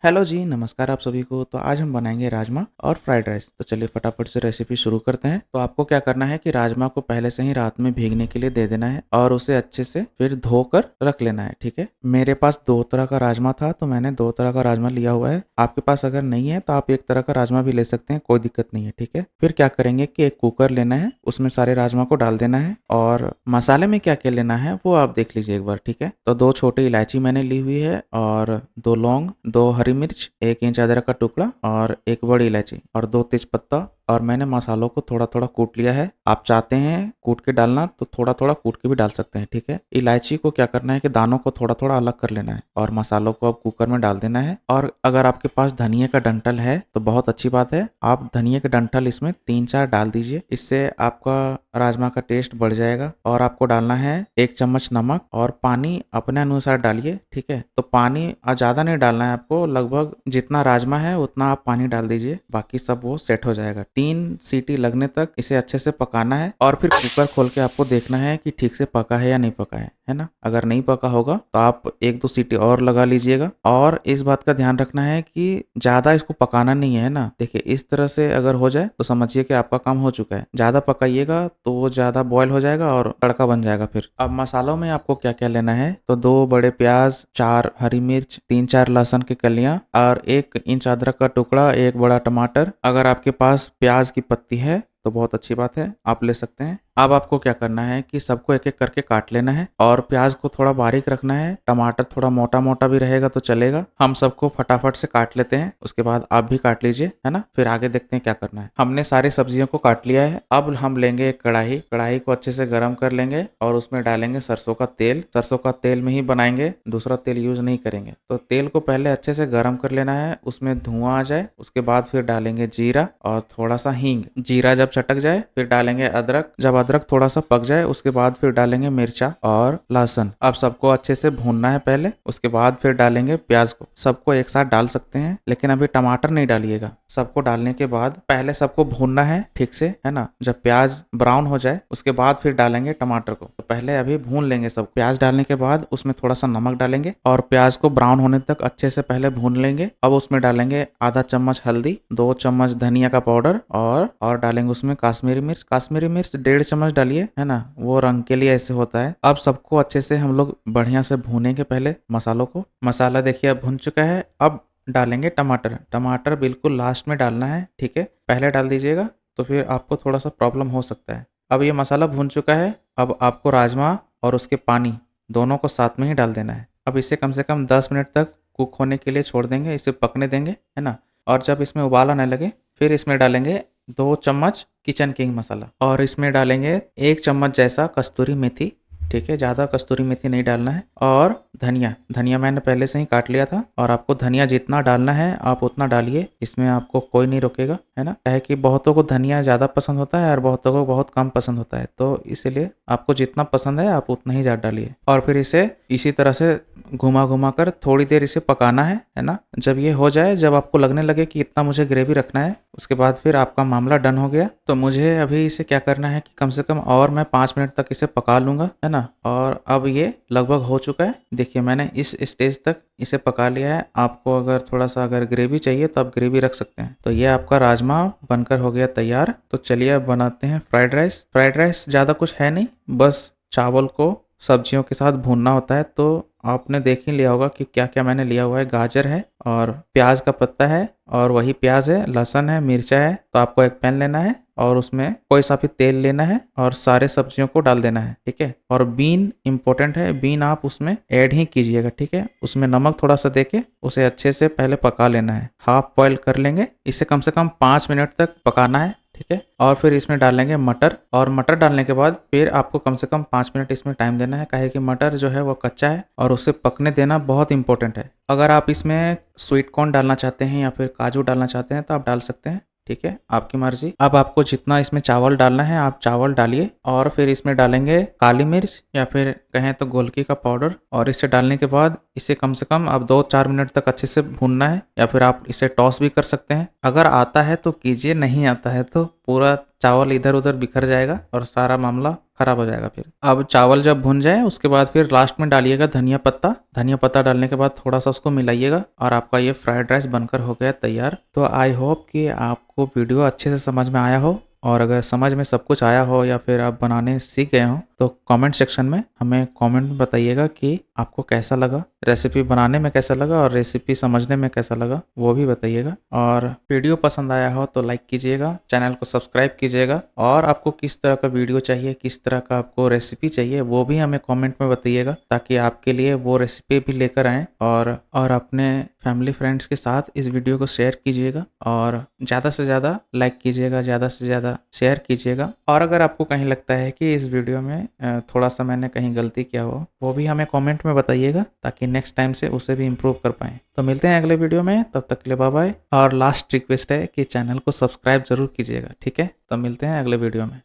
Hello जी, नमस्कार आप सभी को। तो आज हम बनाएँगे राजमा और फ्राइड राइस। तो चलिए फटाफट से रेसिपी शुरू करते हैं। तो आपको क्या करना है कि राजमा को पहले से ही रात में भीगने के लिए दे देना है और उसे अच्छे से फिर धोकर रख लेना है, ठीक है? मेरे पास 2 तरह का राजमा था, तो मैंने 2 तरह का राजमा लिया हुआ है। आपके पास अगर नहीं है तो आप 1 तरह का राजमा भी ले सकते हैं, कोई दिक्कत नहीं है, ठीक है? फिर क्या करेंगे कि एक कुकर लेना है, उसमें सारे राजमा को डाल देना है और मसाले में क्या-क्या लेना है वो आप देख लीजिए एक बार, ठीक है? तो 2 छोटी इलायची मैंने ली हुई है और 2 लौंग, 2 हरी मिर्च, 1 इंच अदरक का टुकड़ा और 1 बड़ी इलायची और 2 तेजपत्ता और मैंने मसालों को थोड़ा-थोड़ा कूट लिया है। आप चाहते हैं कूट के डालना तो थोड़ा-थोड़ा कूट के भी डाल सकते हैं, ठीक है? इलायची को क्या करना है कि दानों को थोड़ा-थोड़ा अलग कर लेना है और मसालों को अब कुकर में डाल देना है। और अगर आपके पास धनिये का डंठल है तो बहुत अच्छी बात है। आप धनिये का डंठल इसमें 3-4 डाल दीजिए। इससे आपका राजमा का टेस्ट बढ़ जाएगा। और आपको डालना है 1 चम्मच नमक और पानी अपने अनुसार डालिए, ठीक है? तो पानी ज़्यादा नहीं डालना है आपको, लगभग जितना राजमा है उतना आप पानी डाल दीजिए, बाकी सब वो सेट हो जाएगा। 3 सीटी लगने तक इसे अच्छे से पकाना है और फिर कुकर खोल के आपको देखना है कि ठीक से पका है या नहीं पका है ना? अगर नहीं पका होगा तो आप 1-2 सीटी और लगा लीजिएगा। और इस बात का ध्यान रखना है कि ज़्यादा इसको पकाना नहीं है ना? देखिए इस तरह से अगर हो जाए तो समझिए कि आपका काम हो चुका है। ज़्यादा पकाइएगा तो वो ज़्यादा बॉयल हो जाएगा और तड़का बन जाएगा फिर। अब मसालों में आपको क्या-क्या लेना है, तो 2 बड़े प्याज, 4 हरी मिर्च, 3-4 लहसुन की कलियां और 1 इंच अदरक का टुकड़ा, 1 बड़ा टमाटर। अगर आपके पास प्याज की पत्ती है तो बहुत अच्छी बात है, आप ले सकते हैं। अब आपको क्या करना है कि सबको एक-एक करके काट लेना है और प्याज को थोड़ा बारीक रखना है। टमाटर थोड़ा मोटा-मोटा भी रहेगा तो चलेगा। हम सबको फटाफट से काट लेते हैं, उसके बाद आप भी काट लीजिए, है ना? फिर आगे देखते हैं क्या करना है। हमने सारी सब्जियों को काट लिया है। अब हम लेंगे एक कढ़ाई, कढ़ाई को अच्छे से गर्म कर लेंगे और उसमें डालेंगे सरसों का तेल। सरसों का तेल में ही बनाएंगे, दूसरा तेल यूज नहीं करेंगे। तो तेल को पहले अच्छे से गर्म कर लेना है, उसमें धुआं आ जाए, उसके बाद फिर डालेंगे जीरा और थोड़ा सा हींग। जीरा जब चटक जाए फिर डालेंगे अदरक। जब अदरक थोड़ा सा पक जाए उसके बाद फिर डालेंगे मिर्चा और लहसुन। अब सबको अच्छे से भूनना है पहले, उसके बाद फिर डालेंगे प्याज को। सबको एक साथ डाल सकते हैं लेकिन अभी टमाटर नहीं डालिएगा। सबको डालने के बाद पहले सबको भूनना है ठीक से, है ना? जब प्याज ब्राउन हो जाए उसके बाद फिर डालेंगे टमाटर को। तो पहले अभी भून लेंगे सब। प्याज डालने के बाद उसमें थोड़ा सा नमक डालेंगे और प्याज को ब्राउन होने तक अच्छे से पहले भून लेंगे। अब उसमें डालेंगे आधा चम्मच हल्दी, 2 चम्मच धनिया का पाउडर और डालेंगे उसमें काश्मीरी मिर्च। काश्मीरी मिर्च 1.5 चम्मच डालिए, है ना? वो रंग के लिए ऐसे होता है। अब सबको अच्छे से हम लोग बढ़िया से भूनेंगे पहले मसालों को। मसाला देखिए अब भुन चुका है। अब डालेंगे टमाटर। टमाटर बिल्कुल लास्ट में डालना है, ठीक है? पहले डाल दीजिएगा तो फिर आपको थोड़ा सा प्रॉब्लम हो सकता है। अब ये मसाला भुन चुका है। अब आपको राजमा और उसके पानी दोनों को साथ में ही डाल देना है। अब इसे कम से कम 10 मिनट तक कुक होने के लिए छोड़ देंगे, इसे पकने देंगे, है ना? और जब इसमें उबाल आने लगे फिर इसमें डालेंगे 2 चम्मच किचन किंग मसाला और इसमें डालेंगे 1 चम्मच जैसा कस्तूरी मेथी, ठीक है? ज़्यादा कस्तूरी मेथी नहीं डालना है। और धनिया, धनिया मैंने पहले से ही काट लिया था और आपको धनिया जितना डालना है आप उतना डालिए, इसमें आपको कोई नहीं रोकेगा, है ना? है कि बहुतों को धनिया ज़्यादा पसंद होता है और बहुतों को बहुत कम पसंद होता है, तो इसीलिए आपको जितना पसंद है आप उतना ही ज़्यादा डालिए। और फिर इसे इसी तरह से घुमा-घुमा कर थोड़ी देर इसे पकाना है ना? जब ये हो जाए, जब आपको लगने लगे कि इतना मुझे ग्रेवी रखना है, उसके बाद फिर आपका मामला डन हो गया। तो मुझे अभी इसे क्या करना है कि कम से कम और मैं 5 मिनट तक इसे पका लूँगा, है ना? और अब ये लगभग हो चुका है। देखिए मैंने इस स्टेज तक इसे पका लिया है। आपको अगर थोड़ा-सा अगर ग्रेवी चाहिए तो आप ग्रेवी रख सकते हैं। तो ये आपका राजमा बनकर हो गया तैयार। तो चलिए अब बनाते हैं फ्राइड राइस। फ्राइड राइस ज़्यादा कुछ है नहीं, बस चावल को सब्जियों के साथ भूनना होता है। तो आपने देख ही लिया होगा कि क्या-क्या मैंने लिया हुआ है। गाजर है और प्याज का पत्ता है और वही प्याज है, लहसुन है, मिर्चा है। तो आपको एक पैन लेना है और उसमें कोई सा भी तेल लेना है और सारे सब्जियों को डाल देना है, ठीक है? और बीन इम्पोर्टेंट है, बीन आप उसमें ऐड ही कीजिएगा, ठीक है? उसमें नमक थोड़ा सा देके उसे अच्छे से पहले पका लेना है। हाफ बॉयल कर लेंगे, इसे कम से कम 5 मिनट तक पकाना है, ठीक है? और फिर इसमें डालेंगे मटर और मटर डालने के बाद फिर आपको कम से कम 5 मिनट इसमें टाइम देना है, काहे कि मटर जो है वो कच्चा है और उसे पकने देना बहुत इंपॉर्टेंट है। अगर आप इसमें स्वीट कॉर्न डालना चाहते हैं या फिर काजू डालना चाहते हैं तो आप डाल सकते हैं, ठीक है? आपकी मर्जी। अब आपको जितना इसमें चावल डालना है आप चावल डालिए और फिर इसमें डालेंगे काली मिर्च या फिर कहें तो गोलकी का पाउडर। और इसे डालने के बाद इसे कम से कम अब 2-4 मिनट तक अच्छे से भूनना है या फिर आप इसे टॉस भी कर सकते हैं। अगर आता है तो कीजिए, नहीं आता है तो पूरा चावल इधर उधर बिखर जाएगा और सारा मामला खराब हो जाएगा फिर। अब चावल जब भुन जाए उसके बाद फिर लास्ट में डालिएगा धनिया पत्ता डालने के बाद थोड़ा सा उसको मिलाइएगा और आपका ये फ्राइड राइस बनकर हो गया तैयार। तो आई होप कि आपको वीडियो अच्छे से समझ में आया हो, और अगर समझ में सब कुछ आया हो या फिर आप बनाने सीख गए हो तो कमेंट सेक्शन में हमें कमेंट में बताइएगा कि आपको कैसा लगा, रेसिपी बनाने में कैसा लगा और रेसिपी समझने में कैसा लगा, वो भी बताइएगा। और वीडियो पसंद आया हो तो लाइक कीजिएगा, चैनल को सब्सक्राइब कीजिएगा, और आपको किस तरह का वीडियो चाहिए, किस तरह का आपको रेसिपी चाहिए वो भी हमें कॉमेंट में बताइएगा, ताकि आपके लिए वो रेसिपी भी लेकर आएँ। और अपने फैमिली फ्रेंड्स के साथ इस वीडियो को शेयर कीजिएगा और ज़्यादा से ज़्यादा लाइक कीजिएगा, ज़्यादा से ज़्यादा शेयर कीजिएगा। और अगर आपको कहीं लगता है कि इस वीडियो में थोड़ा सा मैंने कहीं गलती किया हो, वो भी हमें कमेंट में बताइएगा, ताकि नेक्स्ट टाइम से उसे भी इम्प्रूव कर पाएँ। तो मिलते हैं अगले वीडियो में, तब तक के लिए बाय बाय। और लास्ट रिक्वेस्ट है कि चैनल को सब्सक्राइब जरूर कीजिएगा, ठीक है? तो मिलते हैं अगले वीडियो में।